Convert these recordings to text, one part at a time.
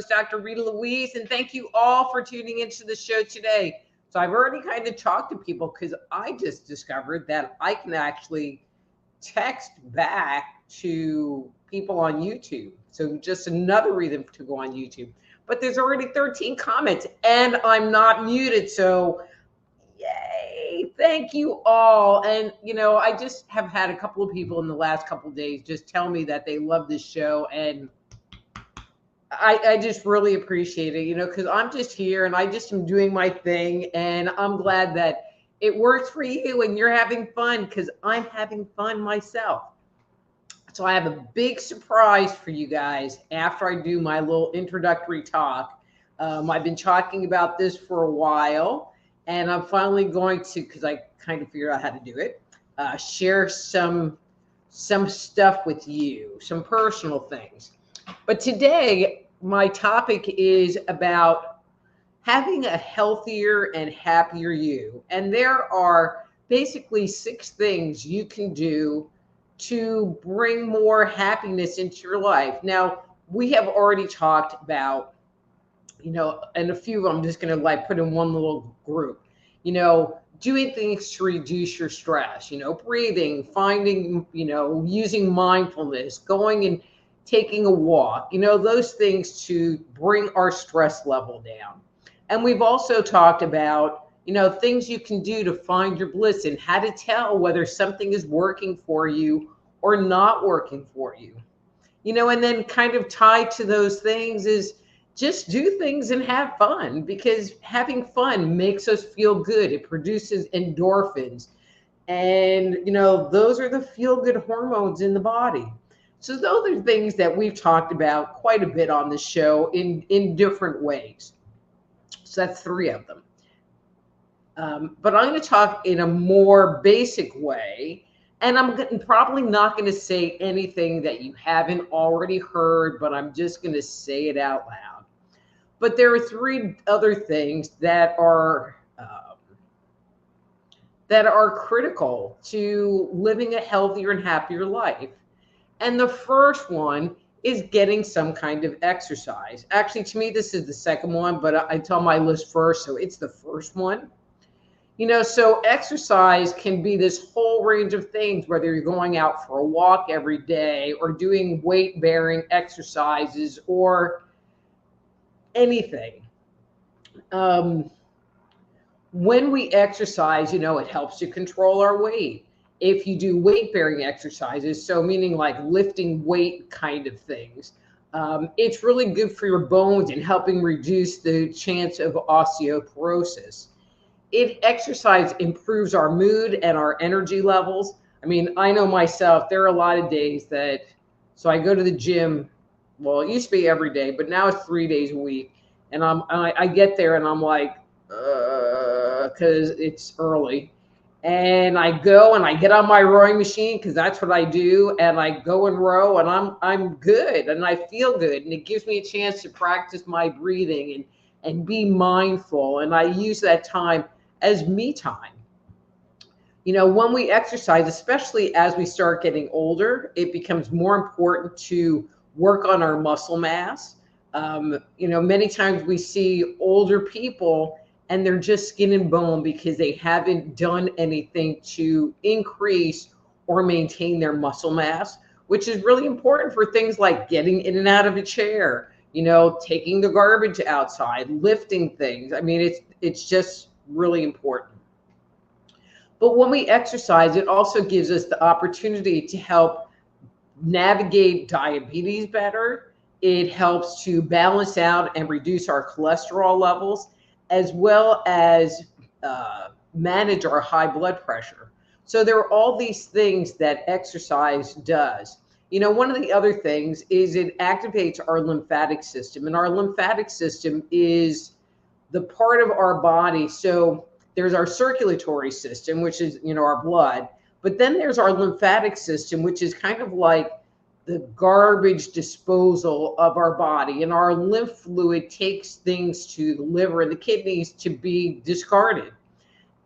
Dr. Rita Louise, and thank you all for tuning into the show today. So I've already kind of talked to people because I just discovered that I can actually text back to people on YouTube. So just another reason to go on YouTube. But there's already 13 comments and I'm not muted. So yay, thank you all. And, I just have had a couple of people in the last couple of days just tell me that they love this show, and I just really appreciate it, because I'm just here and I just am doing my thing, and I'm glad that it works for you and you're having fun, because I'm having fun myself. So I have a big surprise for you guys after I do my little introductory talk. I've been talking about this for a while, and I'm finally going to, because I kind of figured out how to do it, share some stuff with you, some personal things. But today, my topic is about having a healthier and happier you. And there are basically 6 things you can do to bring more happiness into your life. Now, we have already talked about, and a few I'm just going to put in one little group, doing things to reduce your stress, breathing, finding, using mindfulness, going and taking a walk, those things to bring our stress level down. And we've also talked about, things you can do to find your bliss and how to tell whether something is working for you or not working for you. And then kind of tied to those things is just do things and have fun, because having fun makes us feel good. It produces endorphins. And, those are the feel-good hormones in the body. So those are things that we've talked about quite a bit on the show in different ways. So that's 3 of them. But I'm going to talk in a more basic way, and I'm probably not going to say anything that you haven't already heard, but I'm just going to say it out loud. But there are 3 other things that are critical to living a healthier and happier life. And the first one is getting some kind of exercise. Actually, to me, this is the second one, but I tell my list first, so it's the first one. So exercise can be this whole range of things, whether you're going out for a walk every day or doing weight-bearing exercises or anything. When we exercise, it helps to control our weight. If you do weight-bearing exercises, so meaning like lifting weight kind of things, it's really good for your bones and helping reduce the chance of osteoporosis. Exercise improves our mood and our energy levels. I mean, I know myself, there are a lot of days so I go to the gym. Well, it used to be every day, but now it's 3 days a week. And I get there and I'm like, because it's early. And I go and I get on my rowing machine, because that's what I do. And I go and row, and I'm good and I feel good. And it gives me a chance to practice my breathing and be mindful. And I use that time as me time. When we exercise, especially as we start getting older, it becomes more important to work on our muscle mass. Many times we see older people and they're just skin and bone because they haven't done anything to increase or maintain their muscle mass, which is really important for things like getting in and out of a chair, taking the garbage outside, lifting things. I mean, it's just really important. But when we exercise, it also gives us the opportunity to help navigate diabetes better. It helps to balance out and reduce our cholesterol levels, as well as manage our high blood pressure. So there are all these things that exercise does. One of the other things is it activates our lymphatic system, and our lymphatic system is the part of our body. So there's our circulatory system, which is, our blood, but then there's our lymphatic system, which is kind of like the garbage disposal of our body. And our lymph fluid takes things to the liver and the kidneys to be discarded.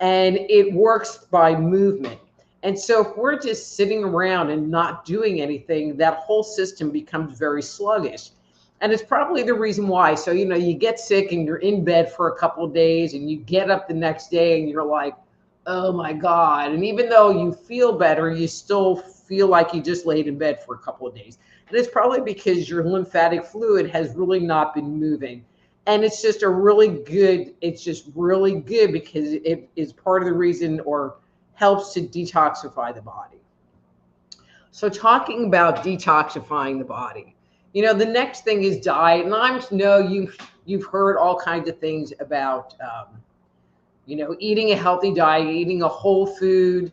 And it works by movement. And so if we're just sitting around and not doing anything, that whole system becomes very sluggish. And it's probably the reason why. So, you get sick and you're in bed for a couple of days and you get up the next day and you're like, oh my God. And even though you feel better, you still feel like you just laid in bed for a couple of days. And it's probably because your lymphatic fluid has really not been moving. And it's just really good because it is part of the reason, or helps to detoxify the body. So talking about detoxifying the body, the next thing is diet. And I know you've heard all kinds of things about, eating a healthy diet, eating a whole food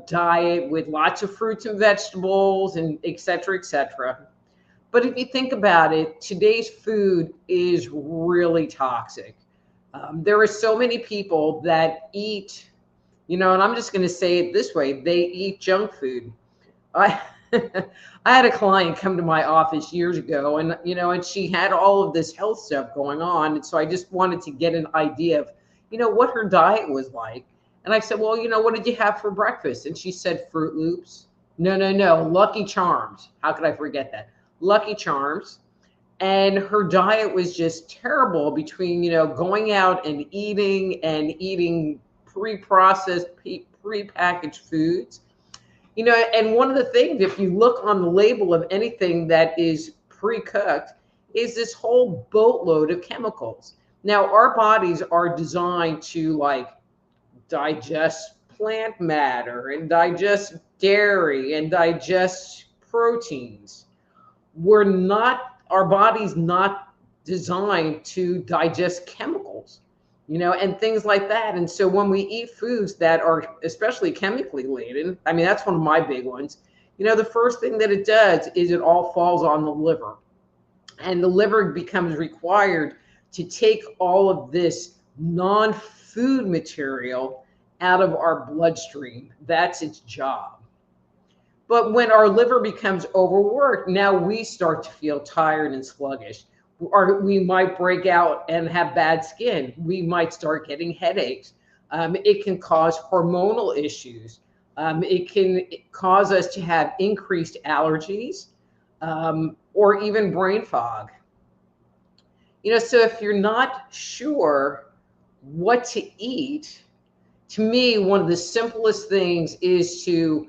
diet with lots of fruits and vegetables, and et cetera, et cetera. But if you think about it, today's food is really toxic. There are so many people that eat, and I'm just going to say it this way, they eat junk food. I had a client come to my office years ago, and and she had all of this health stuff going on, and so I just wanted to get an idea of what her diet was like. And I said, well, what did you have for breakfast? And she said Fruit Loops. No, Lucky Charms. How could I forget that? Lucky Charms. And her diet was just terrible, between going out and eating pre-processed, pre-packaged foods. And one of the things, if you look on the label of anything that is pre-cooked, is this whole boatload of chemicals. Now, our bodies are designed to digest plant matter and digest dairy and digest proteins. Our body's not designed to digest chemicals, and things like that. And so when we eat foods that are especially chemically laden, that's one of my big ones, the first thing that it does is it all falls on the liver. And the liver becomes required to take all of this non-food material out of our bloodstream. That's its job. But when our liver becomes overworked, now we start to feel tired and sluggish. Or we might break out and have bad skin. We might start getting headaches. It can cause hormonal issues. It can cause us to have increased allergies, or even brain fog. So if you're not sure what to eat, to me, one of the simplest things is to,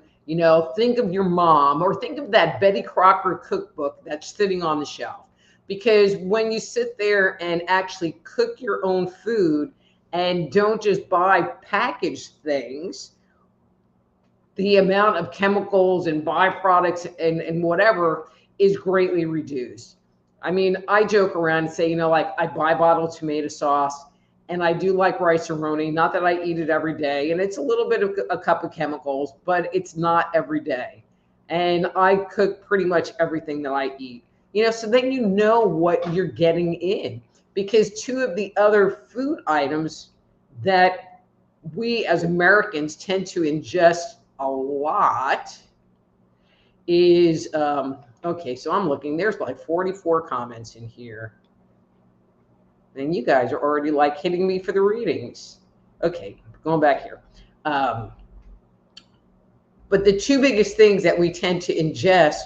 think of your mom, or think of that Betty Crocker cookbook that's sitting on the shelf. Because when you sit there and actually cook your own food and don't just buy packaged things, the amount of chemicals and byproducts and whatever is greatly reduced. I joke around and say, I buy bottled tomato sauce, and I do like rice-a-roni. Not that I eat it every day, and it's a little bit of a cup of chemicals, but it's not every day. And I cook pretty much everything that I eat. So then you know what you're getting in, because two of the other food items that we as Americans tend to ingest a lot is, okay, so I'm looking, there's 44 comments in here. And you guys are already hitting me for the readings. Okay, going back here. But the two biggest things that we tend to ingest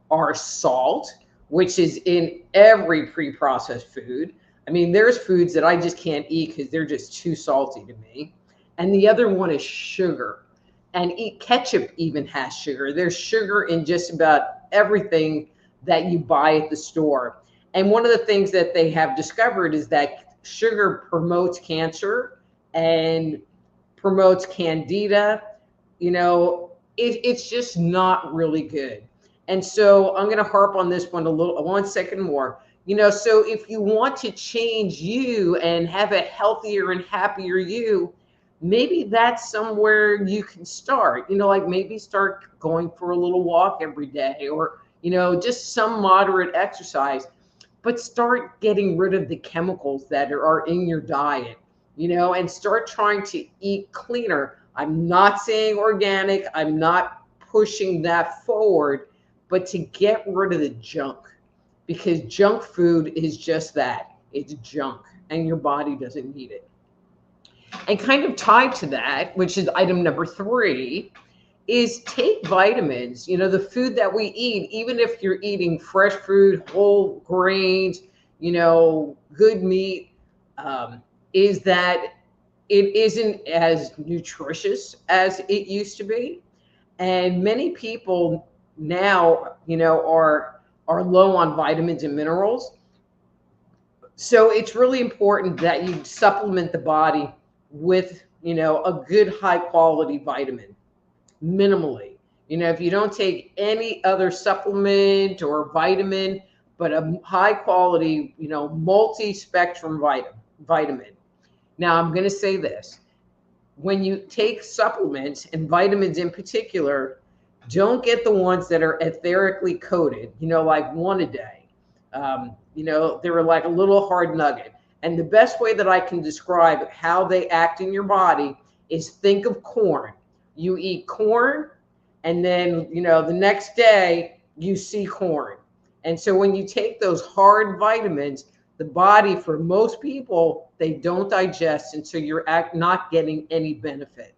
are salt, which is in every pre-processed food. There's foods that I just can't eat because they're just too salty to me. And the other one is sugar. And ketchup even has sugar. There's sugar in just about everything that you buy at the store. And one of the things that they have discovered is that sugar promotes cancer and promotes candida. It's just not really good. And so I'm going to harp on this one second more. So if you want to change you and have a healthier and happier you, maybe that's somewhere you can start. Like maybe start going for a little walk every day, or just some moderate exercise, but start getting rid of the chemicals that are in your diet, and start trying to eat cleaner. I'm not saying organic, I'm not pushing that forward, but to get rid of the junk, because junk food is just that, it's junk, and your body doesn't need it. And kind of tied to that, which is item number 3, is take vitamins. The food that we eat, even if you're eating fresh food, whole grains, good meat, is that it isn't as nutritious as it used to be. And many people now, are low on vitamins and minerals. So it's really important that you supplement the body with, a good high quality vitamin minimally. If you don't take any other supplement or vitamin, but a high quality, multi-spectrum vitamin. Now I'm going to say this. When you take supplements and vitamins in particular, don't get the ones that are etherically coated, like one a day. They were like a little hard nugget. And the best way that I can describe how they act in your body is think of corn. You eat corn, and then, the next day you see corn. And so when you take those hard vitamins, the body, for most people, they don't digest, and so you're not getting any benefit.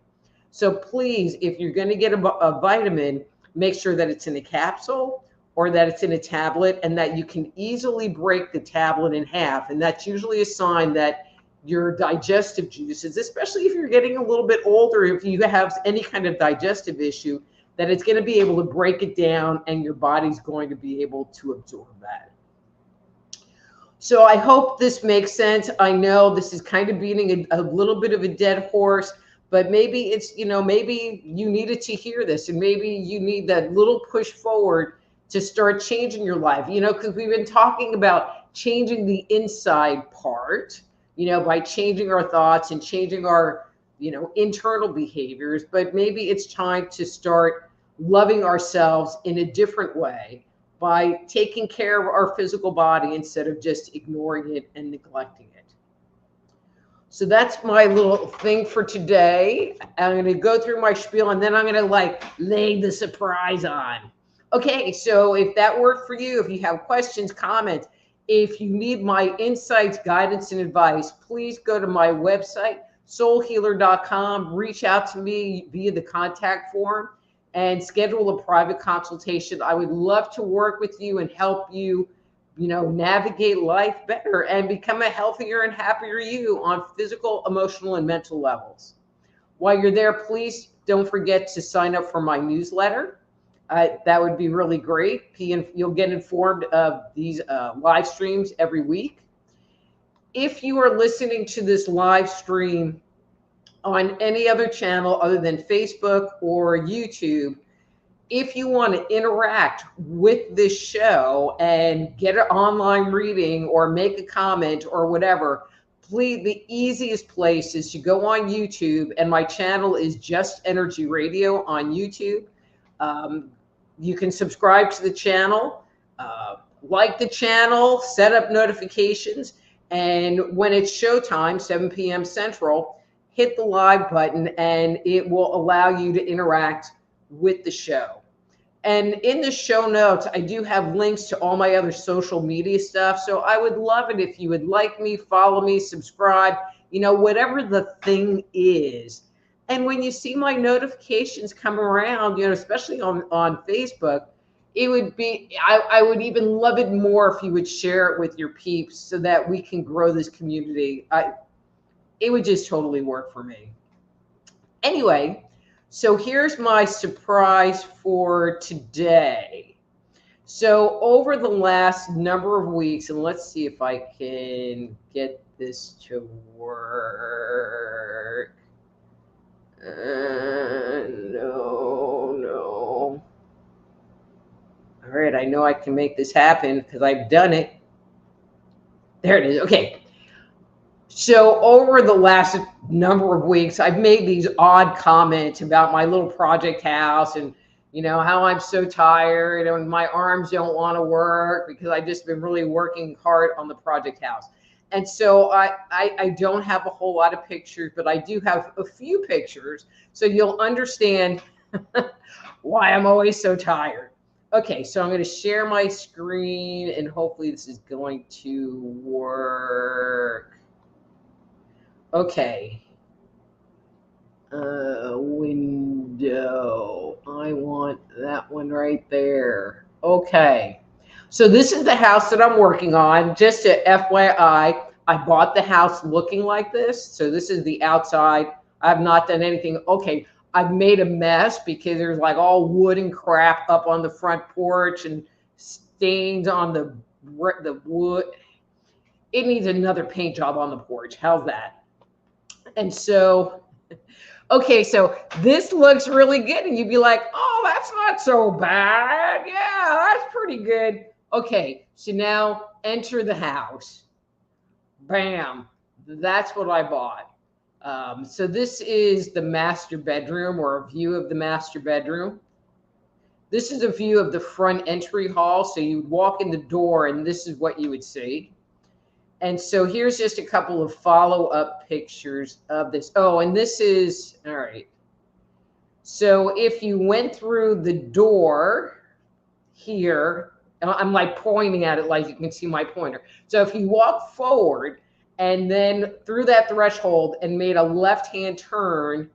So please, if you're going to get a vitamin, make sure that it's in a capsule or that it's in a tablet, and that you can easily break the tablet in half. And that's usually a sign that your digestive juices, especially if you're getting a little bit older, if you have any kind of digestive issue, that it's going to be able to break it down and your body's going to be able to absorb that. So I hope this makes sense. I know this is kind of beating a little bit of a dead horse, but maybe it's, maybe you needed to hear this, and maybe you need that little push forward to start changing your life, because we've been talking about changing the inside part, by changing our thoughts and changing our, internal behaviors. But maybe it's time to start loving ourselves in a different way by taking care of our physical body instead of just ignoring it and neglecting it. So that's my little thing for today. I'm going to go through my spiel, and then I'm going to lay the surprise on. Okay, so if that worked for you, if you have questions, comments, if you need my insights, guidance, and advice, please go to my website, soulhealer.com. Reach out to me via the contact form and schedule a private consultation. I would love to work with you and help you, navigate life better and become a healthier and happier you on physical, emotional, and mental levels. While you're there, please don't forget to sign up for my newsletter. That would be really great. You'll get informed of these live streams every week. If you are listening to this live stream on any other channel other than Facebook or YouTube, if you want to interact with this show and get an online reading or make a comment or whatever, please, the easiest place is to go on YouTube, and my channel is Just Energy Radio on YouTube. You can subscribe to the channel, like the channel, set up notifications, and when it's showtime, 7 p.m. Central, hit the live button, and it will allow you to interact with the show. And in the show notes, I do have links to all my other social media stuff. So I would love it if you would like me, follow me, subscribe, whatever the thing is. And when you see my notifications come around, especially on Facebook, it would be, I would even love it more if you would share it with your peeps so that we can grow this community. It would just totally work for me. Anyway, so here's my surprise for today. So over the last number of weeks, and let's see if I can get this to work. No. All right, I know I can make this happen because I've done it. There it is. Okay. So over the last number of weeks, I've made these odd comments about my little project house and how I'm so tired and my arms don't want to work because I've just been really working hard on the project house. And so I don't have a whole lot of pictures, but I do have a few pictures. So you'll understand why I'm always so tired. Okay, so I'm going to share my screen and hopefully this is going to work. Okay. Window. I want that one right there. Okay. So this is the house that I'm working on. Just a FYI, I bought the house looking like this. So this is the outside. I've not done anything. Okay. I've made a mess because there's like all wood and crap up on the front porch and stains on the wood. It needs another paint job on the porch. How's that? And so, okay, so this looks really good. And you'd be like, oh, that's not so bad. Yeah, that's pretty good. Okay, so now enter the house. Bam. That's what I bought. So this is the master bedroom, or a view of the master bedroom. This is a view of the front entry hall. So you would walk in the door and this is what you would see. And so here's just a couple of follow-up pictures of this. Oh, and this is, all right. So if you went through the door here, I'm like pointing at it like you can see my pointer. So if you walk forward and then through that threshold and made a left-hand turn,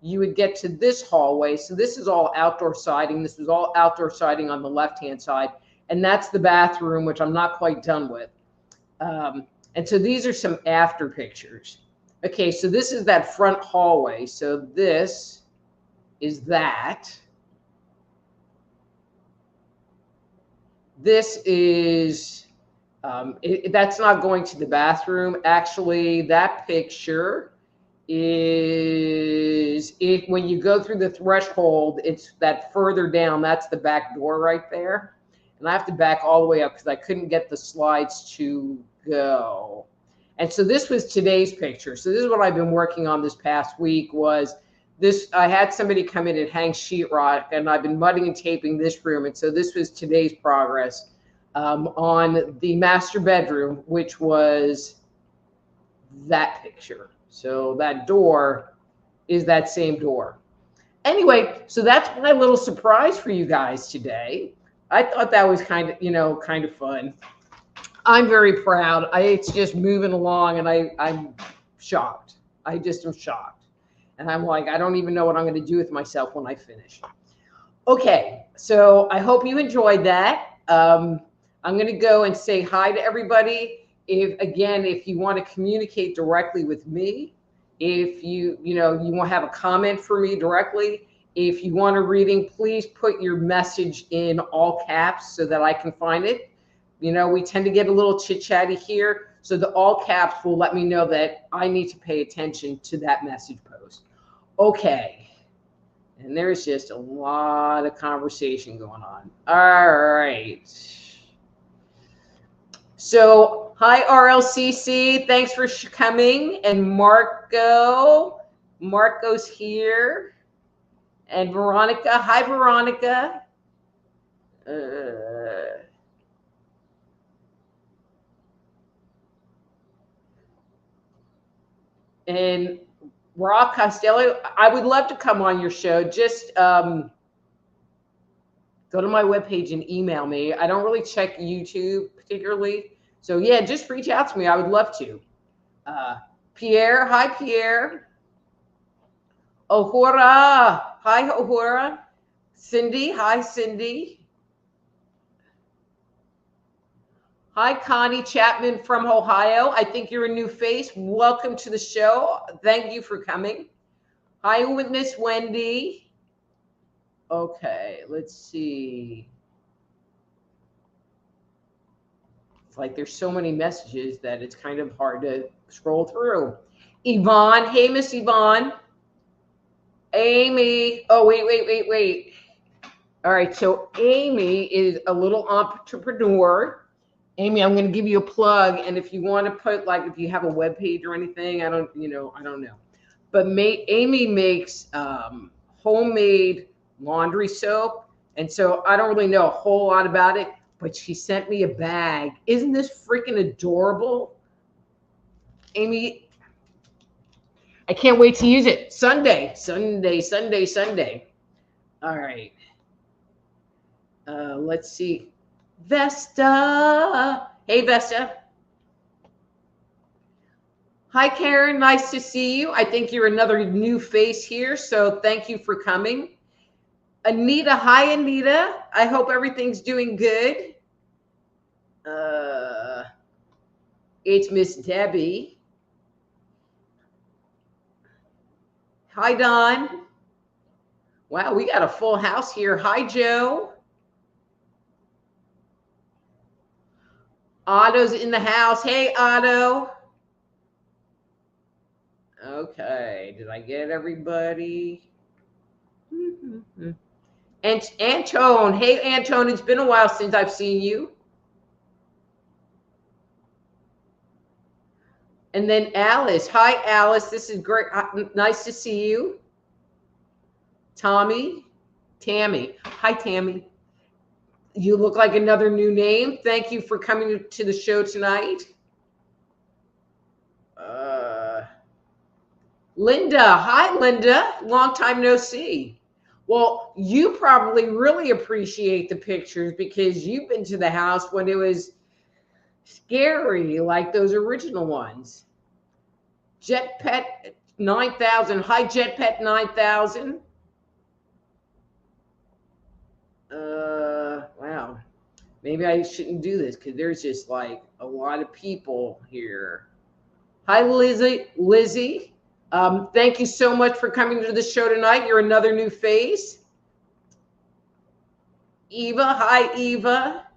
you would get to this hallway. So this is all outdoor siding. This was all outdoor siding on the left-hand side. And that's the bathroom, which I'm not quite done with. And so these are some after pictures. Okay, so this is that front hallway. So this is that. This is, that's not going to the bathroom. Actually, that picture is, when you go through the threshold, it's that further down, that's the back door right there. And I have to back all the way up because I couldn't get the slides to go. And so this was today's picture. So this is what I've been working on this past week was this. I had somebody come in and hang sheetrock, and I've been mudding and taping this room. And so this was today's progress on the master bedroom, which was that picture. So that door is that same door. Anyway, so that's my little surprise for you guys today. I thought that was kind of fun. I'm very proud. It's just moving along, and I'm shocked. I just am shocked. And I'm like, I don't even know what I'm going to do with myself when I finish. Okay, so I hope you enjoyed that. I'm going to go and say hi to everybody. If you want to communicate directly with me, if you want to have a comment for me directly, if you want a reading, please put your message in all caps so that I can find it. We tend to get a little chit-chatty here. So the all caps will let me know that I need to pay attention to that message post. Okay. And there's just a lot of conversation going on. All right. So hi, RLCC. Thanks for coming. And Marco's here. And Veronica. Hi, Veronica. And Rock Costello, I would love to come on your show. Just go to my webpage and email me. I don't really check YouTube particularly. So yeah, just reach out to me. I would love to. Pierre, hi Pierre. Ohura, hi Ohura. Cindy, hi Cindy. Hi, Connie Chapman from Ohio. I think you're a new face. Welcome to the show. Thank you for coming. Hi, Miss Wendy. Okay, let's see. It's like there's so many messages that it's kind of hard to scroll through. Yvonne. Hey, Miss Yvonne. Amy. Oh, wait. All right, so Amy is a little entrepreneur. Amy, I'm going to give you a plug. And if you want to put, like, if you have a web page or anything, I don't know. But Amy makes homemade laundry soap. And so I don't really know a whole lot about it, but she sent me a bag. Isn't this freaking adorable? Amy, I can't wait to use it. Sunday. All right. Let's see. Vesta. Hey, Vesta. Hi, Karen. Nice to see you. I think you're another new face here, so thank you for coming. Anita. Hi, Anita. I hope everything's doing good. It's Miss Debbie. Hi, Don. Wow, we got a full house here. Hi, Joe. Otto's in the house. Hey, Otto. Okay, did I get everybody? And Antone. Hey, Antone, it's been a while since I've seen you. And then Alice. Hi, Alice. This is great. Nice to see you. Tammy. Hi, Tammy. You look like another new name. Thank you for coming to the show tonight. Linda. Hi, Linda. Long time no see. Well, you probably really appreciate the pictures because you've been to the house when it was scary, like those original ones. Jetpet 9000. Hi, Jetpet 9000. Wow. Maybe I shouldn't do this because there's just like a lot of people here. Hi, Lizzie. Thank you so much for coming to the show tonight. You're another new face. Eva. Hi, Eva.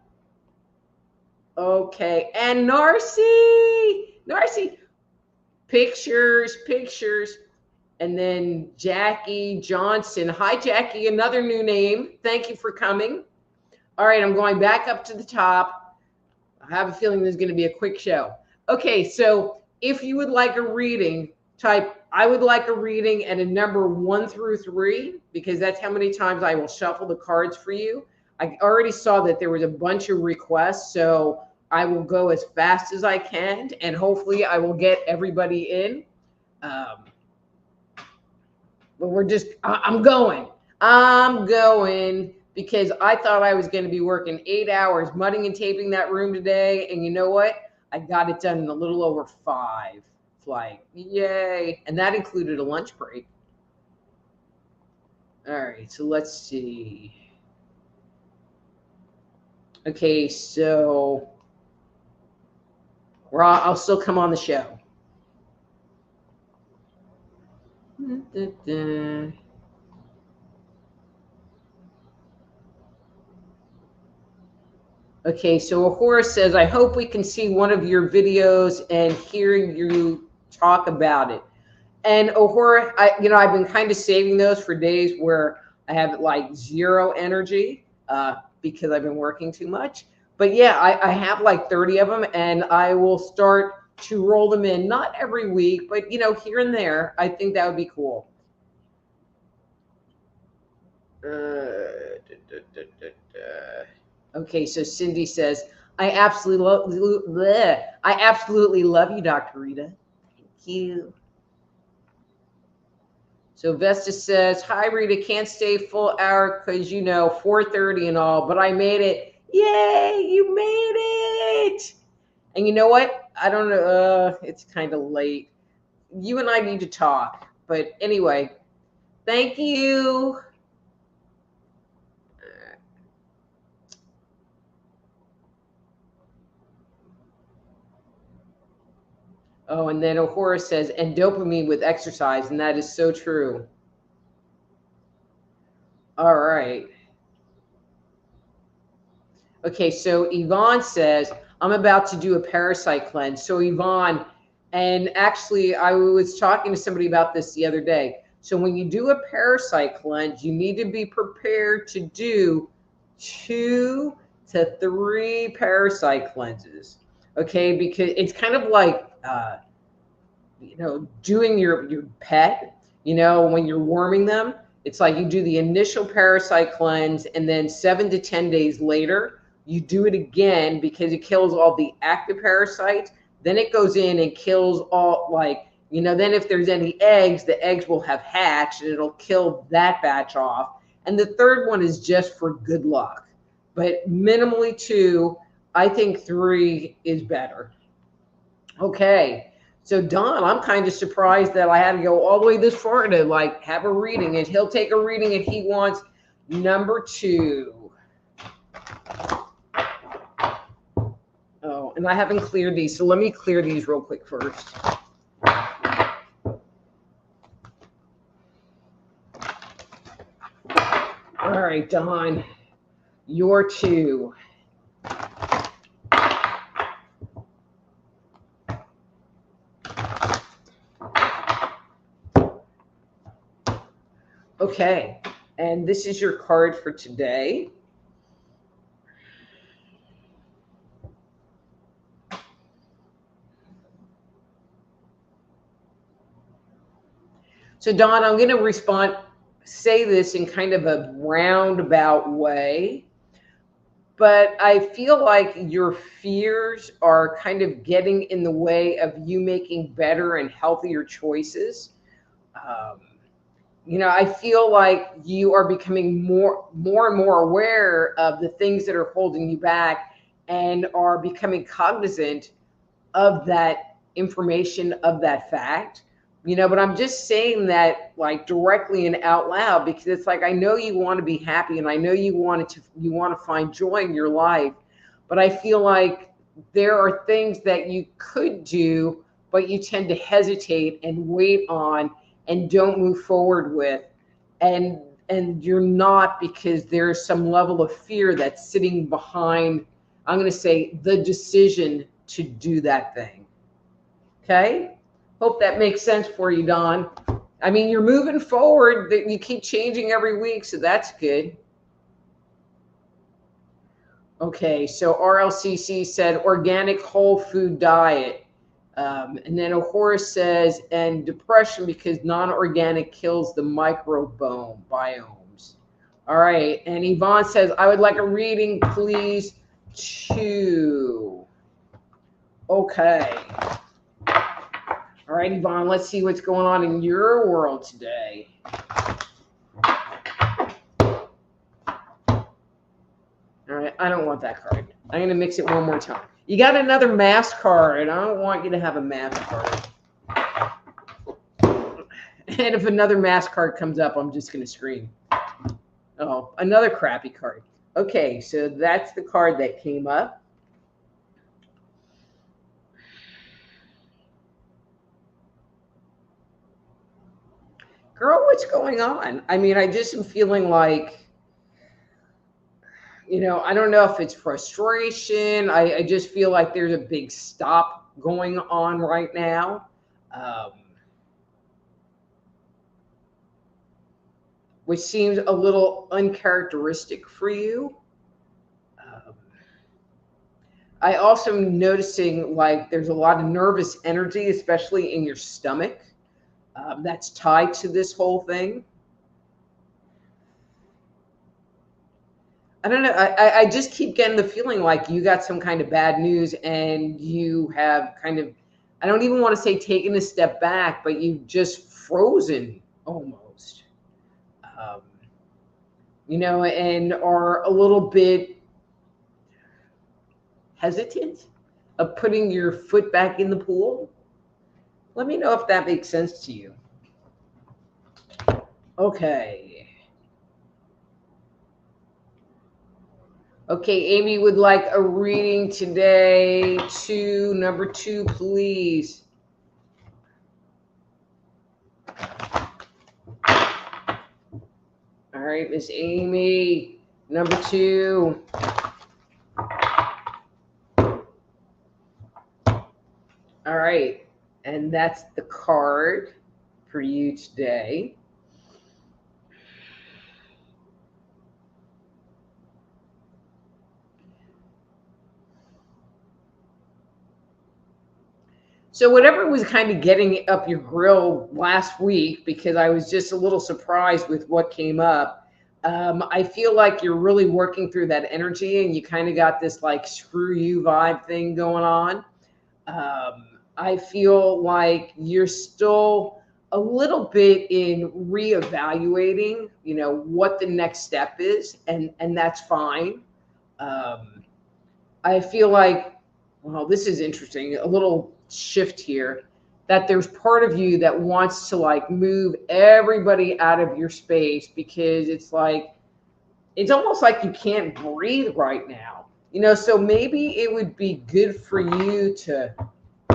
Okay. And Narcy. Pictures. And then Jackie Johnson. Hi, Jackie. Another new name. Thank you for coming. All right. I'm going back up to the top. I have a feeling there's going to be a quick show. Okay. So if you would like a reading, type I would like a reading and a number 1 through 3, because that's how many times I will shuffle the cards for you. I already saw that there was a bunch of requests, so I will go as fast as I can, and hopefully I will get everybody in. But I'm going because I thought I was going to be working 8 hours mudding and taping that room today. And you know what? I got it done in a little over 5. It's like, yay. And that included a lunch break. All right, so let's see. Okay, so I'll still come on the show. Okay, so Horace says, I hope we can see one of your videos and hear you talk about it. And Horace, I've been kind of saving those for days where I have like 0 energy because I've been working too much. But yeah, I have like 30 of them, and I will start to roll them in, not every week, but here and there. I think that would be cool. Okay, so Cindy says, I absolutely love you, Dr. Rita. Thank you. So Vesta says, hi, Rita, can't stay full hour because 4:30 and all, but I made it. Yay, you made it. And you know what? I don't know. It's kind of late. You and I need to talk. But anyway, thank you. Oh, and then Horace says, and dopamine with exercise, and that is so true. All right. Okay, so Yvonne says, I'm about to do a parasite cleanse. So Yvonne, and actually I was talking to somebody about this the other day. So when you do a parasite cleanse, you need to be prepared to do 2 to 3 parasite cleanses. Okay, because it's kind of like doing your pet, when you're worming them. It's like you do the initial parasite cleanse, and then 7 to 10 days later, you do it again because it kills all the active parasites. Then it goes in and kills all, then if there's any eggs, the eggs will have hatched and it'll kill that batch off. And the third one is just for good luck. But minimally 2, I think 3 is better. Okay. So Don, I'm kind of surprised that I had to go all the way this far to have a reading, and he'll take a reading if he wants number 2. Oh, and I haven't cleared these, so let me clear these real quick first. All right, Don, your 2. Okay, and this is your card for today. So Don, I'm going to say this in kind of a roundabout way, but I feel like your fears are kind of getting in the way of you making better and healthier choices. I feel like you are becoming more and more aware of the things that are holding you back, and are becoming cognizant of that information, of that fact. But I'm just saying that directly and out loud, because it's I know you want to be happy, and I know you want to find joy in your life, but I feel like there are things that you could do, but you tend to hesitate and wait on and don't move forward with. And you're not, because there's some level of fear that's sitting behind, I'm going to say, the decision to do that thing. Okay? Hope that makes sense for you, Don. I mean, you're moving forward, that you keep changing every week, so that's good. Okay, so RLCC said organic whole food diet. And then Horace says, and depression because non-organic kills the microbiomes. All right, and Yvonne says, I would like a reading, please, 2. Okay. All right, Yvonne, let's see what's going on in your world today. All right, I don't want that card. I'm going to mix it one more time. You got another mask card. I don't want you to have a mask card. And if another mask card comes up, I'm just going to scream. Oh, another crappy card. Okay, so that's the card that came up. Girl, what's going on? I mean, I just am feeling like, I don't know if it's frustration. I just feel like there's a big stop going on right now. Which seems a little uncharacteristic for you. I also am noticing there's a lot of nervous energy, especially in your stomach. That's tied to this whole thing. I don't know. I just keep getting the feeling like you got some kind of bad news, and you have kind of, I don't even want to say taken a step back, but you've just frozen almost. And are a little bit hesitant of putting your foot back in the pool. Let me know if that makes sense to you. Okay. Okay, Amy would like a reading today. Number 2, please. All right, Miss Amy, number 2. All right, and that's the card for you today. So whatever was kind of getting up your grill last week, because I was just a little surprised with what came up. I feel like you're really working through that energy, and you kind of got this like screw you vibe thing going on. I feel like you're still a little bit in reevaluating, what the next step is, and that's fine. Um, I feel like, well, this is interesting, a little shift here, that there's part of you that wants to like move everybody out of your space because it's like, it's almost like you can't breathe right now. So maybe it would be good for you to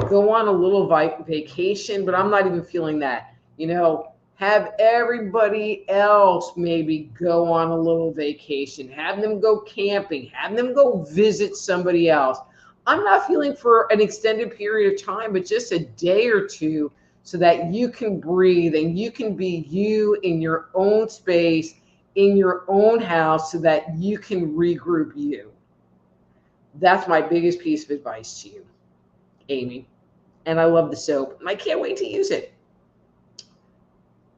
go on a little vacation, but I'm not even feeling that. Have everybody else maybe go on a little vacation, have them go camping, have them go visit somebody else. I'm not feeling for an extended period of time, but just a day or two so that you can breathe and you can be you in your own space, in your own house, so that you can regroup you. That's my biggest piece of advice to you, Amy. And I love the soap, and I can't wait to use it.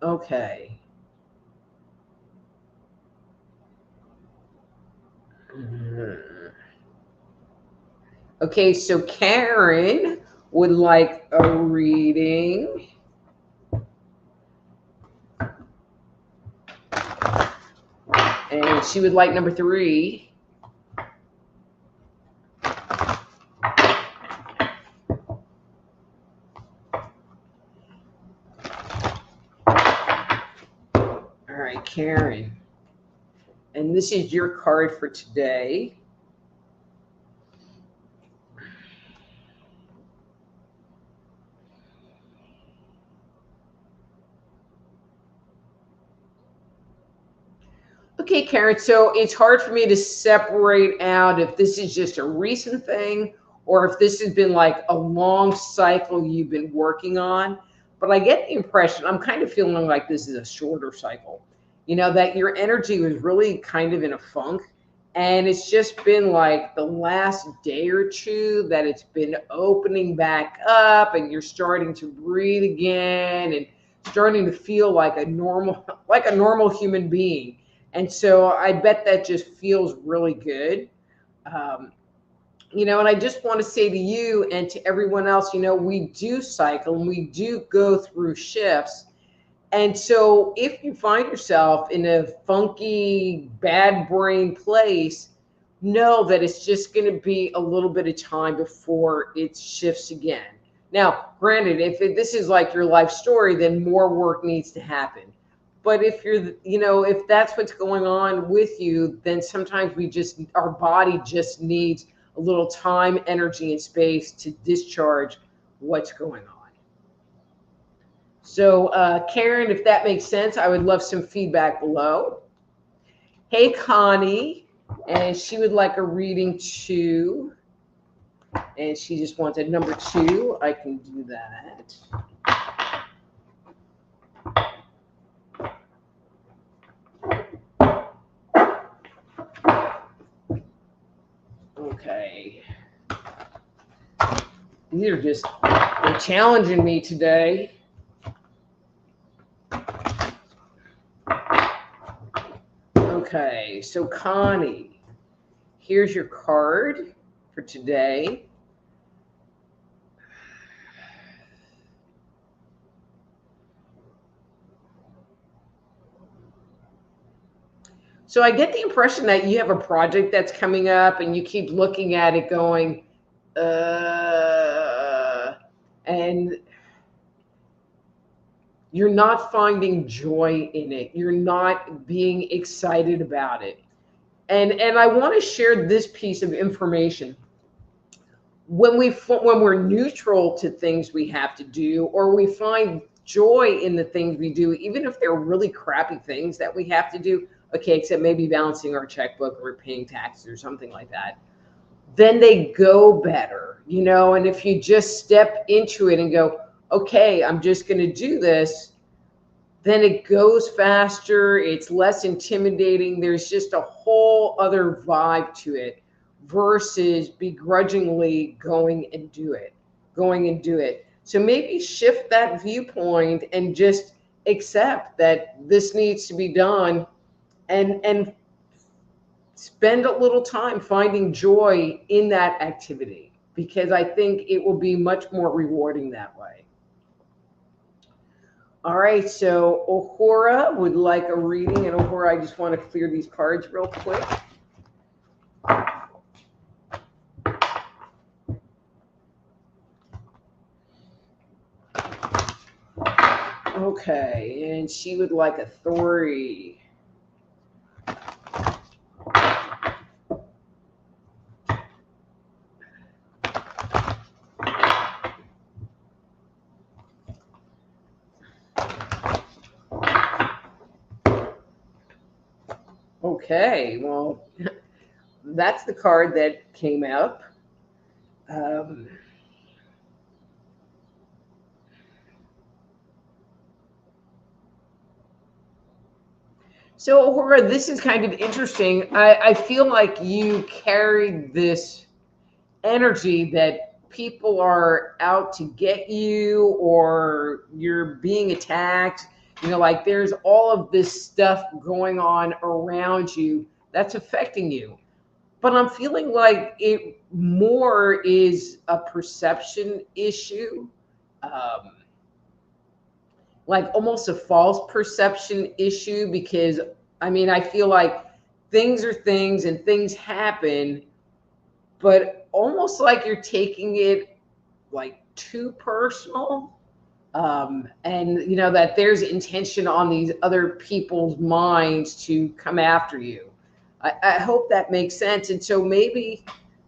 Okay. Okay, so Karen would like a reading. And she would like number 3. All right, Karen. And this is your card for today. Okay, Karen, so it's hard for me to separate out if this is just a recent thing or if this has been like a long cycle you've been working on. But I get the impression, I'm kind of feeling like this is a shorter cycle, that your energy was really kind of in a funk. And it's just been like the last day or two that it's been opening back up and you're starting to breathe again and starting to feel like a normal human being. And so I bet that just feels really good. And I just want to say to you and to everyone else, we do cycle and we do go through shifts. And so if you find yourself in a funky, bad brain place, know that it's just going to be a little bit of time before it shifts again. Now, granted, if this is like your life story, then more work needs to happen. But if if that's what's going on with you, then sometimes our body just needs a little time, energy, and space to discharge what's going on. So, Karen, if that makes sense, I would love some feedback below. Hey, Connie, and she would like a reading too. And she just wanted number 2. I can do that. Okay. They're challenging me today. Okay, so Connie, here's your card for today. So I get the impression that you have a project that's coming up and you keep looking at it going, and you're not finding joy in it. You're not being excited about it. And I want to share this piece of information. When we're neutral to things we have to do, or we find joy in the things we do, even if they're really crappy things that we have to do, okay, except maybe balancing our checkbook or paying taxes or something like that, then they go better, and if you just step into it and go, okay, I'm just going to do this, then it goes faster. It's less intimidating. There's just a whole other vibe to it versus begrudgingly going and do it. So maybe shift that viewpoint and just accept that this needs to be done, and spend a little time finding joy in that activity, because I think it will be much more rewarding that way. All right, so Ohura would like a reading, and Ohura, I just want to clear these cards real quick. Okay, and she would like a 3. Okay, well, that's the card that came up. So, Ahura, this is kind of interesting. I feel like you carry this energy that people are out to get you, or you're being attacked. Like there's all of this stuff going on around you that's affecting you. But I'm feeling like it more is a perception issue. Um, like almost a false perception issue, because I feel like things are things and things happen, but almost like you're taking it like too personal. And that there's intention on these other people's minds to come after you. I hope that makes sense. And so maybe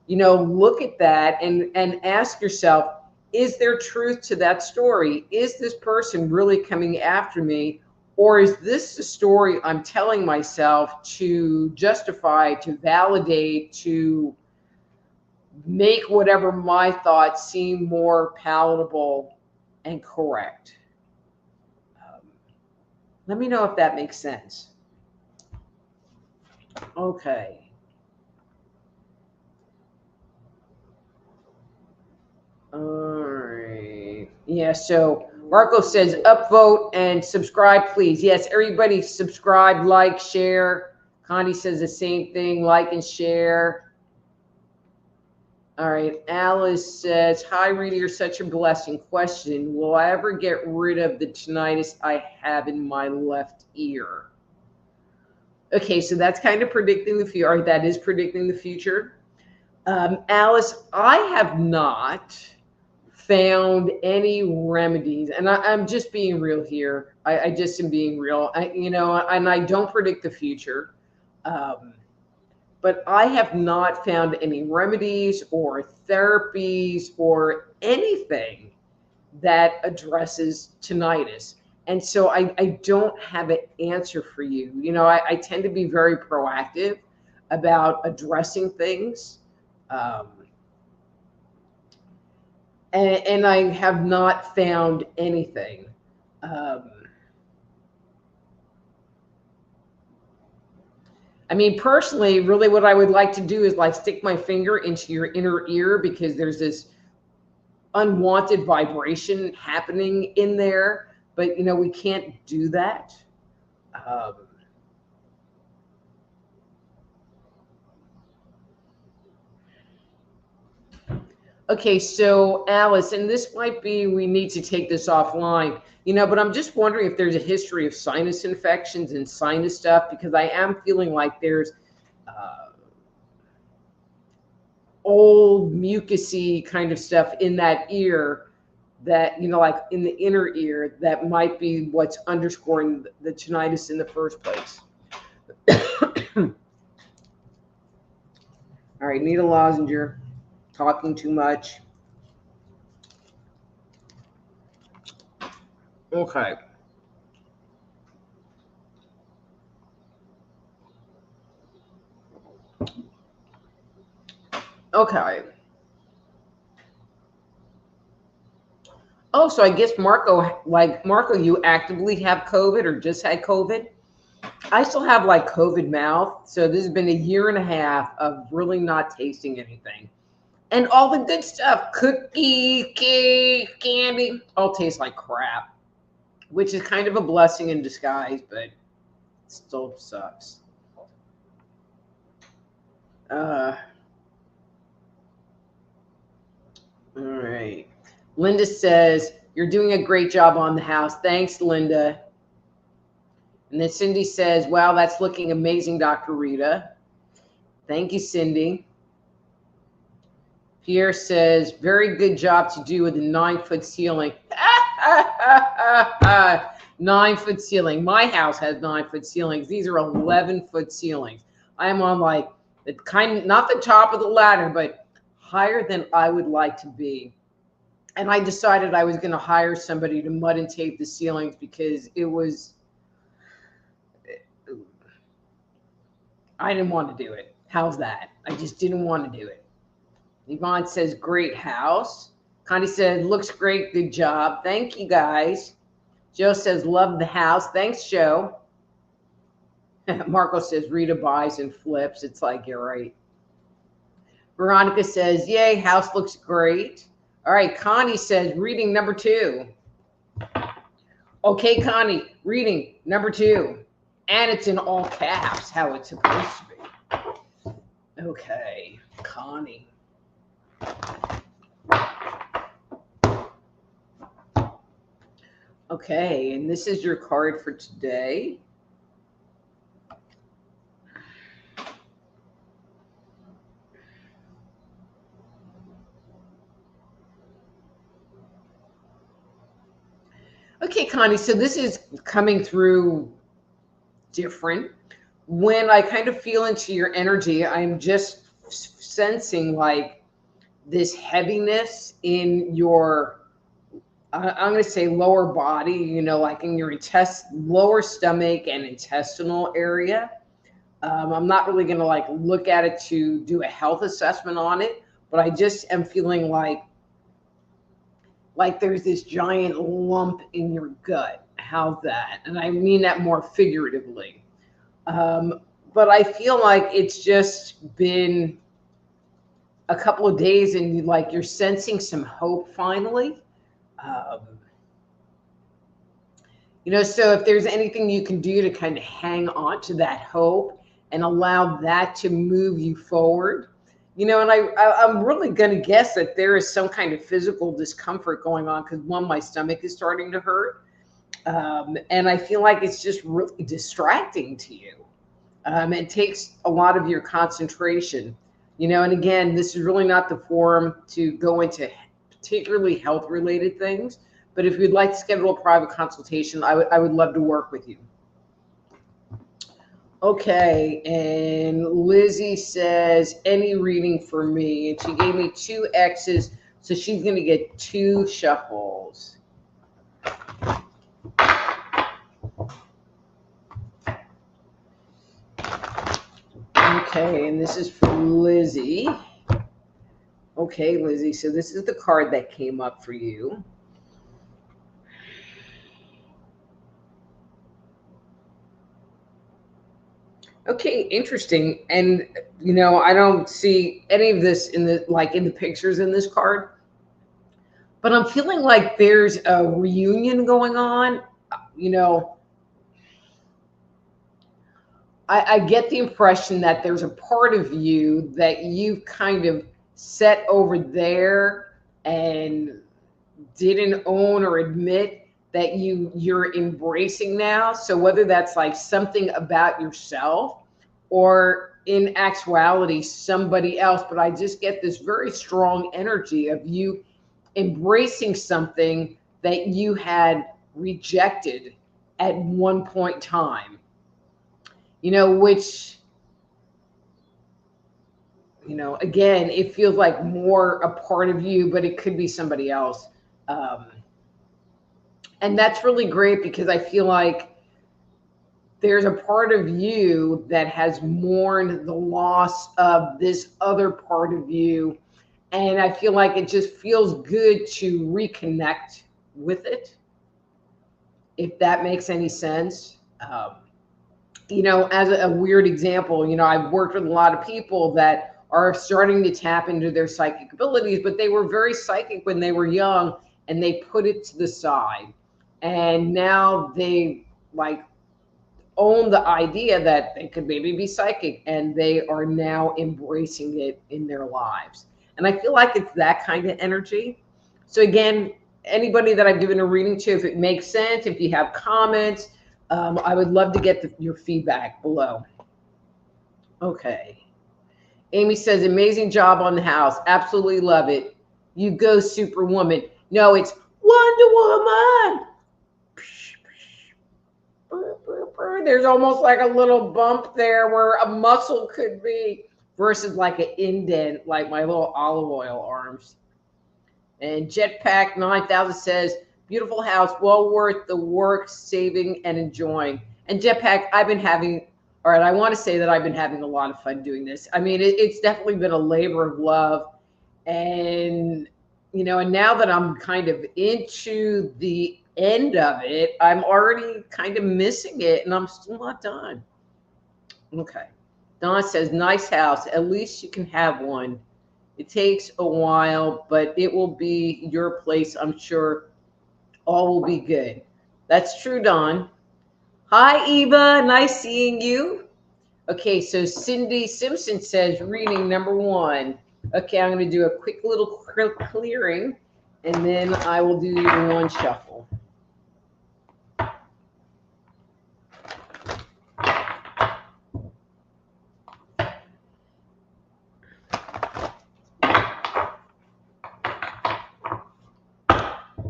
look at that and ask yourself, is there truth to that story? Is this person really coming after me? Or is this a story I'm telling myself to justify, to validate, to make whatever my thoughts seem more palatable and correct? Let me know if that makes sense. Okay. All right. Yeah, so Marco says upvote and subscribe, please. Yes, everybody subscribe, like, share. Connie says the same thing, like and share. All right. Alice says, hi, Rita, you're such a blessing. Question, will I ever get rid of the tinnitus I have in my left ear? Okay, so that's kind of predicting the future. That is predicting the future. Alice, I have not found any remedies, and I'm just being real here. I just am being real. And I don't predict the future, but I have not found any remedies or therapies or anything that addresses tinnitus. And so I don't have an answer for you. I tend to be very proactive about addressing things. And I have not found anything. Personally, really what I would like to do is like stick my finger into your inner ear, because there's this unwanted vibration happening in there, but we can't do that. Okay, so Alice, and this might be, we need to take this offline, but I'm just wondering if there's a history of sinus infections and sinus stuff, because I am feeling like there's old mucusy kind of stuff in that ear that, like in the inner ear, that might be what's underscoring the tinnitus in the first place. All right, need a lozenge. Talking too much. Okay. Okay. Oh, so I guess Marco, you actively have COVID or just had COVID? I still have like COVID mouth. So this has been a year and a half of really not tasting anything. and all the good stuff, cookie, cake, candy, all tastes like crap, which is kind of a blessing in disguise, but it still sucks. All right. Linda says, you're doing a great job on the house. Thanks, Linda. And then Cindy says, wow, that's looking amazing, Dr. Rita. Thank you, Cindy. Pierre says, very good job to do with the 9-foot ceiling. 9-foot ceiling. My house has 9-foot ceilings. These are 11-foot ceilings. I am on like the kind, not the top of the ladder, but higher than I would like to be. And I decided I was going to hire somebody to mud and tape the ceilings because it was, I didn't want to do it. How's that? I just didn't want to do it. Yvonne says, great house. Connie said, looks great. Good job. Thank you, guys. Joe says, love the house. Thanks, Joe. Marco says, Rita buys and flips. It's like, you're right. Veronica says, yay, house looks great. All right, Connie says, reading number 2. Okay, Connie, reading number 2. And it's in all caps, how it's supposed to be. Okay, Connie. Okay, and this is your card for today. Okay, Connie, so this is coming through different. When I kind of feel into your energy, I'm just sensing like this heaviness in your, I'm going to say lower body, you know, like in your lower stomach and intestinal area. I'm not really going to like look at it to do a health assessment on it, but I just am feeling like there's this giant lump in your gut. How's that? And I mean that more figuratively. But I feel like it's just been a couple of days and like you're sensing some hope finally. You know, so if there's anything you can do to kind of hang on to that hope and allow that to move you forward, you know, and I'm really going to guess that there is some kind of physical discomfort going on because one, my stomach is starting to hurt. And I feel like it's just really distracting to you. It takes a lot of your concentration, you know, and again, this is really not the forum to go into particularly health related things, but if you'd like to schedule a private consultation, I would love to work with you. Okay, and Lizzie says, any reading for me? And she gave me 2 X's, so she's going to get 2 shuffles. Okay, and this is for Lizzie. Okay, Lizzie, so this is the card that came up for you. Okay, interesting. And you know, I don't see any of this in the pictures in this card, but I'm feeling like there's a reunion going on. You know, I get the impression that there's a part of you that you've kind of set over there and didn't own or admit that you're embracing now. So whether that's like something about yourself or in actuality somebody else, but I just get this very strong energy of you embracing something that you had rejected at one point in time, you know, which, you know, again, it feels like more a part of you, but it could be somebody else. And that's really great because I feel like there's a part of you that has mourned the loss of this other part of you. And I feel like it just feels good to reconnect with it, if that makes any sense. You know, as a weird example, you know, I've worked with a lot of people that are starting to tap into their psychic abilities, but they were very psychic when they were young and they put it to the side. And now they like own the idea that they could maybe be psychic, and they are now embracing it in their lives. And I feel like it's that kind of energy. So again, anybody that I've given a reading to, if it makes sense, if you have comments, I would love to get your feedback below. Okay. Amy says, amazing job on the house. Absolutely love it. You go, Superwoman. No, it's Wonder Woman. There's almost like a little bump there where a muscle could be versus like an indent, like my little olive oil arms. And Jetpack 9000 says, beautiful house, well worth the work, saving and enjoying. And Jetpack, I've been having, all right, I want to say that I've been having a lot of fun doing this. I mean, it's definitely been a labor of love. And, you know, and now that I'm kind of into the end of it, I'm already kind of missing it and I'm still not done. Okay. Don says, nice house. At least you can have one. It takes a while, but it will be your place. I'm sure all will be good. That's true, Don. Hi, Eva. Nice seeing you. Okay, so Cindy Simpson says, reading number 1. Okay, I'm going to do a quick little clearing, and then I will do one shuffle.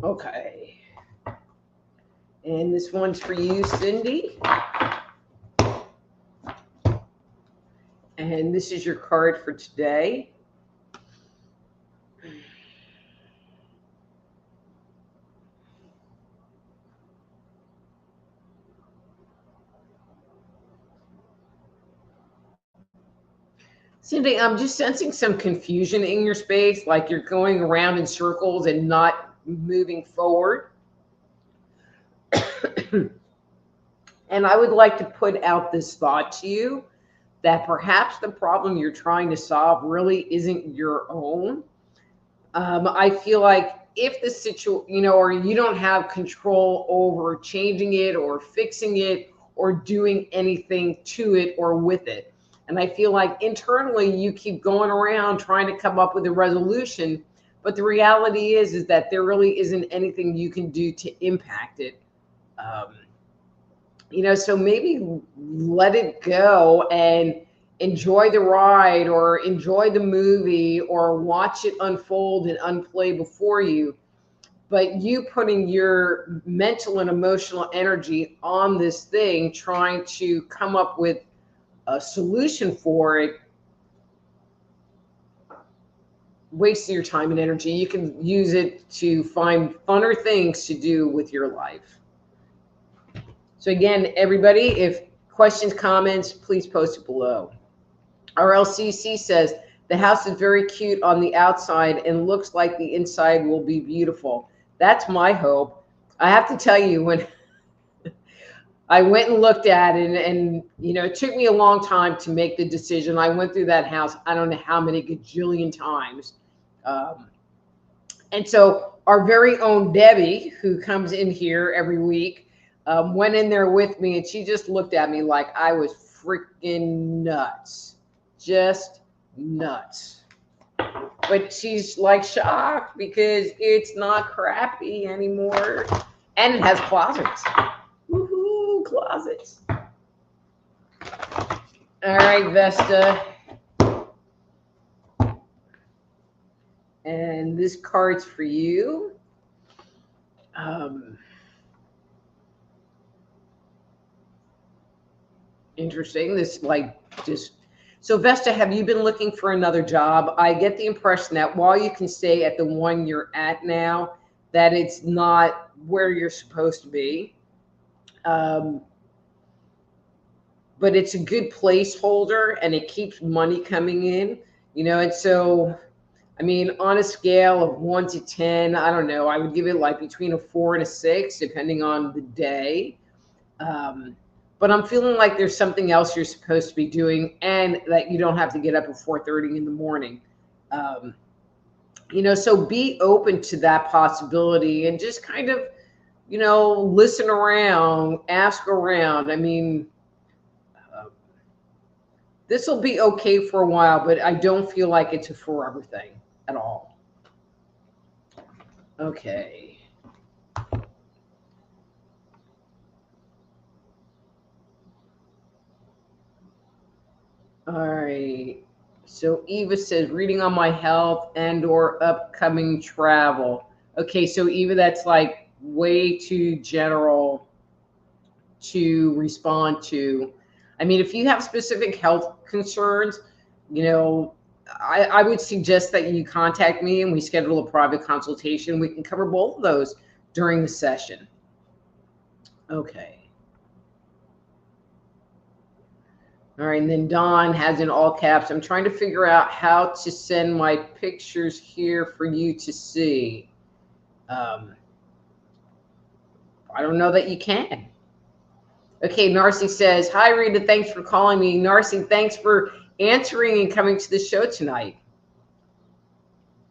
Okay. And this one's for you, Cindy. And this is your card for today. Cindy, I'm just sensing some confusion in your space, like you're going around in circles and not moving forward. And I would like to put out this thought to you that perhaps the problem you're trying to solve really isn't your own. I feel like if the situation, you know, or you don't have control over changing it or fixing it or doing anything to it or with it. And I feel like internally you keep going around trying to come up with a resolution, but the reality is that there really isn't anything you can do to impact it. You know, so maybe let it go and enjoy the ride or enjoy the movie or watch it unfold and unplay before you. But you putting your mental and emotional energy on this thing, trying to come up with a solution for it, wasting your time and energy. You can use it to find funner things to do with your life. So again, everybody, if questions, comments, please post it below. RLCC says, the house is very cute on the outside and looks like the inside will be beautiful. That's my hope. I have to tell you, when I went and looked at it, and you know, it took me a long time to make the decision. I went through that house, I don't know how many gajillion times. And so our very own Debbie, who comes in here every week, went in there with me, and she just looked at me like I was freaking nuts. Just nuts. But she's like shocked because it's not crappy anymore. And it has closets. Woohoo, closets. All right, Vesta. And this card's for you. Interesting. This like just, so Vesta, have you been looking for another job? I get the impression that while you can stay at the one you're at now, that it's not where you're supposed to be. But it's a good placeholder and it keeps money coming in, you know, and so, I mean, on a scale of 1 to 10, I don't know, I would give it like between a 4 and a 6, depending on the day. but I'm feeling like there's something else you're supposed to be doing, and that you don't have to get up at 4:30 in the morning. Um, so be open to that possibility and just kind of, listen around, ask around. I mean, uh, this will be okay for a while, but I don't feel like it's a forever thing at all. Okay. All right. So Eva says reading on my health and or upcoming travel. Okay, so Eva, that's like way too general to respond to. I mean, if you have specific health concerns, you know, I would suggest that you contact me and we schedule a private consultation. We can cover both of those during the session. Okay. All right, and then Don has in all caps, I'm trying to figure out how to send my pictures here for you to see. I don't know that you can. Okay, Narcy says, hi, Rita, thanks for calling me. Narcy, thanks for answering and coming to the show tonight.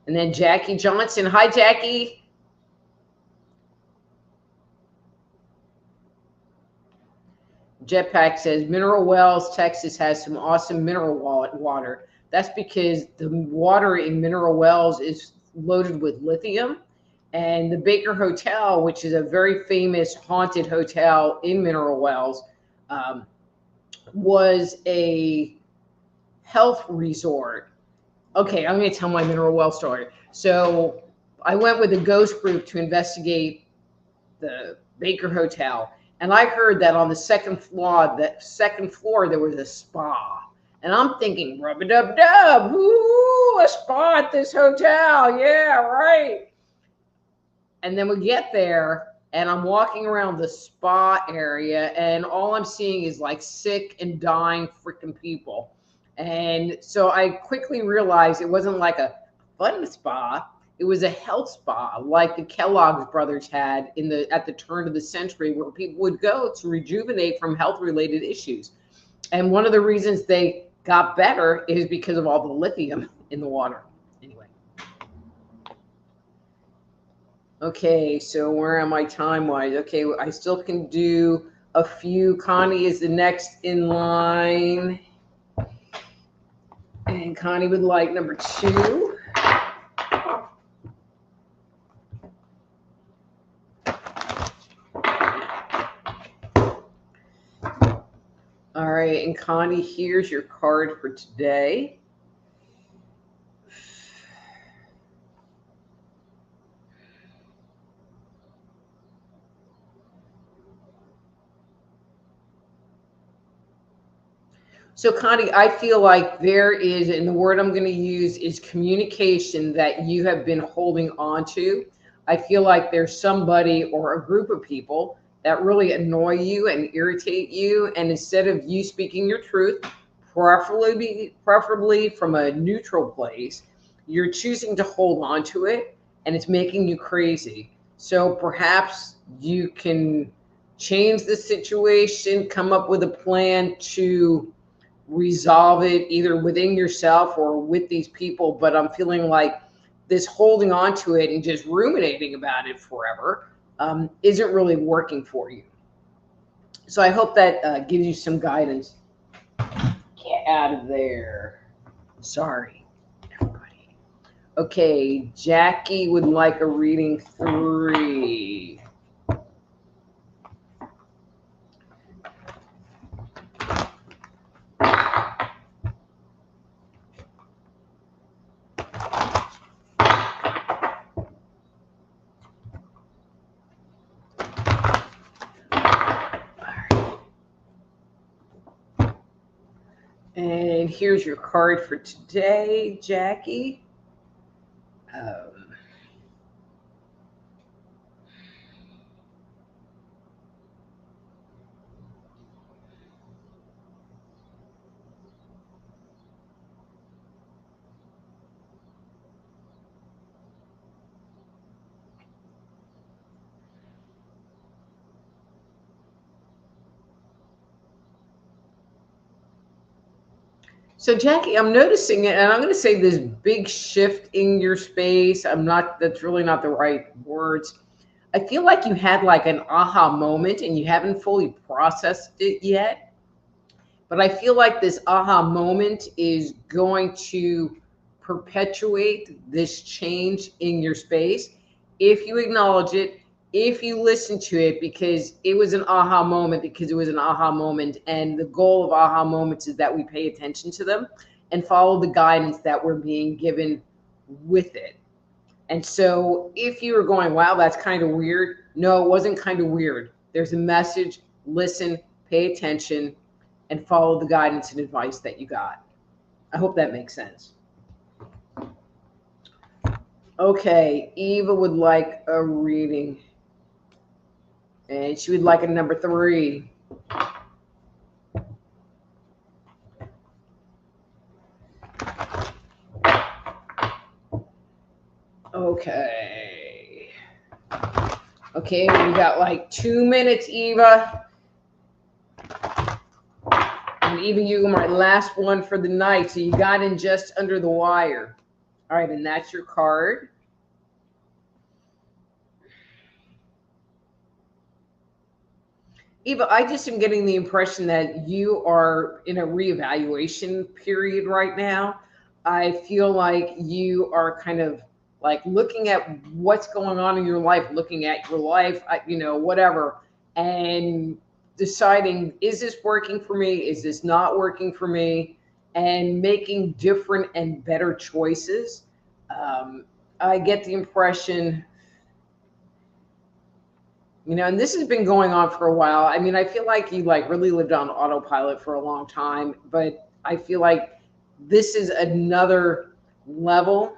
And then Jackie Johnson, hi, Jackie. Jetpack says, Mineral Wells, Texas has some awesome mineral water. That's because the water in Mineral Wells is loaded with lithium. And the Baker Hotel, which is a very famous haunted hotel in Mineral Wells, was a health resort. Okay, I'm going to tell my Mineral Well story. So I went with a ghost group to investigate the Baker Hotel, and I heard that on the second floor, there was a spa. And I'm thinking, rub a dub dub, ooh, a spa at this hotel. Yeah, right. And then we get there, and I'm walking around the spa area, and all I'm seeing is like sick and dying freaking people. And so I quickly realized it wasn't like a fun spa. It was a health spa like the Kellogg's brothers had at the turn of the century, where people would go to rejuvenate from health related issues. And one of the reasons they got better is because of all the lithium in the water. Anyway. Okay, so where am I time-wise? Okay, I still can do a few. Connie is the next in line. And Connie would like number 2. All right, and Connie, here's your card for today. So Connie, I feel like there is, and the word I'm going to use is communication that you have been holding on to. I feel like there's somebody or a group of people that really annoy you and irritate you. And instead of you speaking your truth, preferably from a neutral place, you're choosing to hold on to it, and it's making you crazy. So perhaps you can change the situation, come up with a plan to resolve it either within yourself or with these people. But I'm feeling like this holding on to it and just ruminating about it forever isn't really working for you. So I hope that gives you some guidance. Get out of there. Sorry, everybody. Okay, Jackie would like a reading 3. And here's your card for today, Jackie. So Jackie, I'm noticing it, and I'm going to say this big shift in your space. That's really not the right words. I feel like you had like an aha moment and you haven't fully processed it yet. But I feel like this aha moment is going to perpetuate this change in your space if you acknowledge it, if you listen to it, because it was an aha moment, because it was an aha moment. And the goal of aha moments is that we pay attention to them and follow the guidance that we're being given with it. And so if you were going, wow, that's kind of weird. No, it wasn't kind of weird. There's a message, listen, pay attention, and follow the guidance and advice that you got. I hope that makes sense. Okay, Eva would like a reading. And she would like a number 3. Okay. Okay, we got like 2 minutes, Eva. And Eva, you are my last one for the night. So you got in just under the wire. All right, and that's your card. Eva, I just am getting the impression that you are in a reevaluation period right now. I feel like you are kind of like looking at what's going on in your life, looking at your life, whatever, and deciding, is this working for me? Is this not working for me? And making different and better choices. I get the impression, and this has been going on for a while. I mean, I feel like you like really lived on autopilot for a long time, but I feel like this is another level.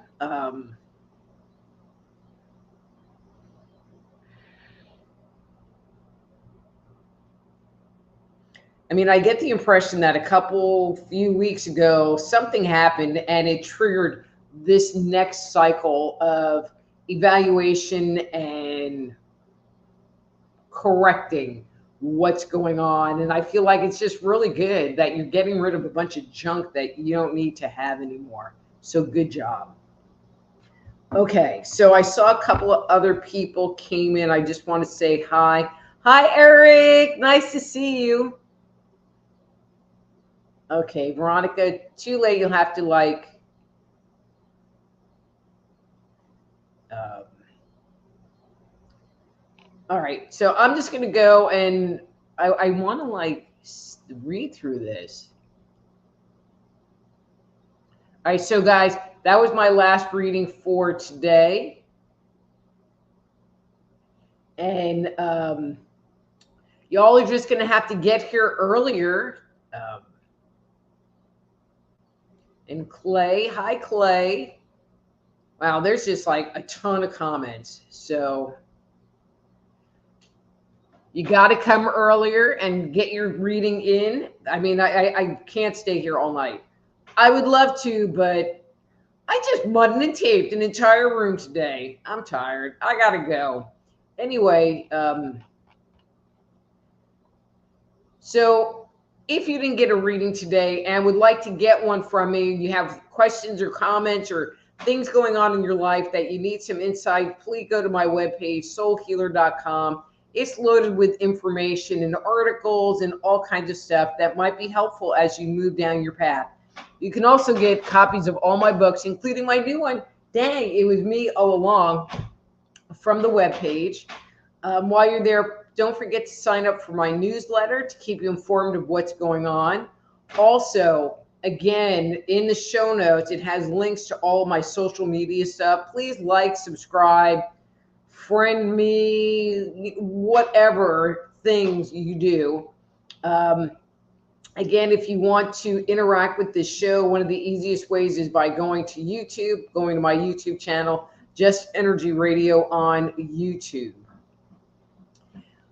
I mean, I get the impression that few weeks ago, something happened and it triggered this next cycle of evaluation and correcting what's going on. And I feel like it's just really good that you're getting rid of a bunch of junk that you don't need to have anymore. So good job. Okay, so I saw a couple of other people came in. I just want to say hi. Hi, Eric. Nice to see you. Okay, Veronica, too late. You'll have to all right, so I'm just going to go and I want to read through this. All right, so guys, that was my last reading for today. And y'all are just going to have to get here earlier. And Clay, hi, Clay. Wow, there's just like a ton of comments. So you got to come earlier and get your reading in. I mean, I can't stay here all night. I would love to, but I just mudded and taped an entire room today. I'm tired. I got to go. Anyway, so if you didn't get a reading today and would like to get one from me, you have questions or comments or things going on in your life that you need some insight, please go to my webpage, soulhealer.com. It's loaded with information and articles and all kinds of stuff that might be helpful as you move down your path. You can also get copies of all my books, including my new one, Dang, It Was Me All Along, from the webpage. While you're there, don't forget to sign up for my newsletter to keep you informed of what's going on. Also, again, in the show notes, it has links to all of my social media stuff. Please like, subscribe, friend me, whatever things you do. Again, if you want to interact with this show, one of the easiest ways is by going to YouTube, going to my YouTube channel, Just Energy Radio on YouTube.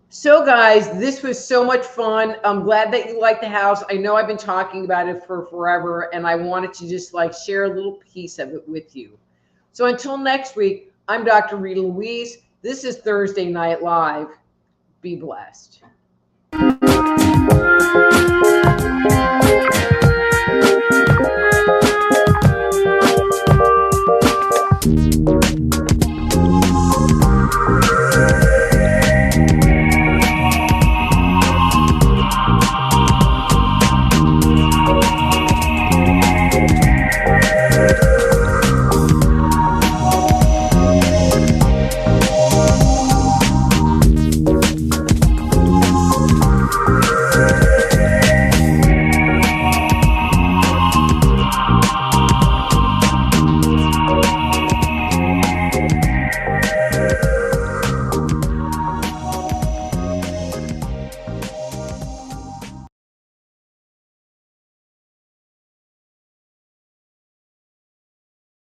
So guys, this was so much fun. I'm glad that you like the house. I know I've been talking about it for forever, and I wanted to just share a little piece of it with you. So until next week, I'm Dr. Rita Louise. This is Thursday Night Live. Be blessed.